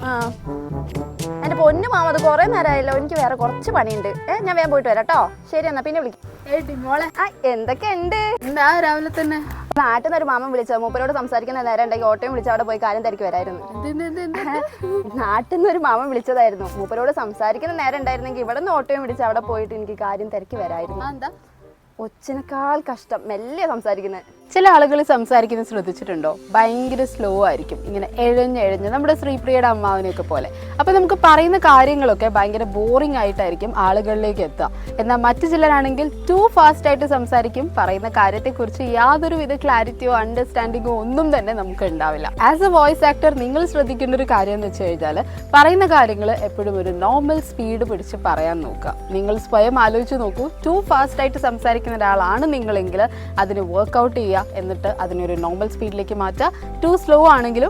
ആ എൻ്റെ പൊന്നു മാമ, അത് കുറേ നേരമായല്ലോ. എനിക്ക് വേറെ കുറച്ച് പണിയുണ്ട്. ഞാൻ വേഗം പോയിട്ട് വരാം കേട്ടോ. ശരി എന്നാ പിന്നെ വിളിക്കാം. മോളെ എന്തൊക്കെയുണ്ട്? എന്താ രാവിലെ തന്നെ നാട്ടിൽ നിന്ന് ഒരു മാമൻ വിളിച്ചത്. മൂപ്പരോട് സംസാരിക്കുന്ന നേരം ഉണ്ടെങ്കിൽ ഓട്ടോയും വിളിച്ച് അവിടെ പോയി കാര്യം തിരക്കി വരായിരുന്നു. നാട്ടിൽ നിന്ന് ഒരു മാമൻ വിളിച്ചതായിരുന്നു. മൂപ്പരോട് സംസാരിക്കുന്ന നേരം ഉണ്ടായിരുന്നെങ്കിൽ ഇവിടെ നിന്ന് ഓട്ടോയും വിളിച്ച് അവിടെ പോയിട്ട് എനിക്ക് കാര്യം തിരക്കി വരായിരുന്നു. എന്താ ഒച്ചിനേക്കാൾ കഷ്ടം മെല്ലെ സംസാരിക്കുന്നത്. ചില ആളുകൾ സംസാരിക്കുന്നത് ശ്രദ്ധിച്ചിട്ടുണ്ടോ? ഭയങ്കര സ്ലോ ആയിരിക്കും, ഇങ്ങനെ എഴഞ്ഞെഴഞ്ഞ്, നമ്മുടെ ശ്രീപ്രിയയുടെ അമ്മാവനെയൊക്കെ പോലെ. അപ്പോൾ നമുക്ക് പറയുന്ന കാര്യങ്ങളൊക്കെ ഭയങ്കര ബോറിംഗ് ആയിട്ടായിരിക്കും ആളുകളിലേക്ക് എത്തുക. എന്നാൽ മറ്റു ചിലരാണെങ്കിൽ ടു ഫാസ്റ്റ് ആയിട്ട് സംസാരിക്കും. പറയുന്ന കാര്യത്തെക്കുറിച്ച് യാതൊരുവിധ ക്ലാരിറ്റിയോ അണ്ടർസ്റ്റാൻഡിങ്ങോ ഒന്നും തന്നെ നമുക്ക് ഉണ്ടാവില്ല. ആസ് എ വോയിസ് ആക്ടർ നിങ്ങൾ ശ്രദ്ധിക്കേണ്ട ഒരു കാര്യം എന്ന് വെച്ച് കഴിഞ്ഞാൽ, പറയുന്ന കാര്യങ്ങൾ എപ്പോഴും ഒരു നോർമൽ സ്പീഡ് പിടിച്ച് പറയാൻ നോക്കുക. നിങ്ങൾ സ്വയം ആലോചിച്ച് നോക്കൂ. ടു ഫാസ്റ്റ് ആയിട്ട് സംസാരിക്കുന്ന ഒരാളാണ് നിങ്ങളെങ്കിൽ അതിന് വർക്ക്ഔട്ട് ചെയ്യുക, എന്നിട്ട് അതിനൊരു നോർമൽ സ്പീഡിലേക്ക് മാറ്റുക. ടു സ്ലോ ആണെങ്കിലും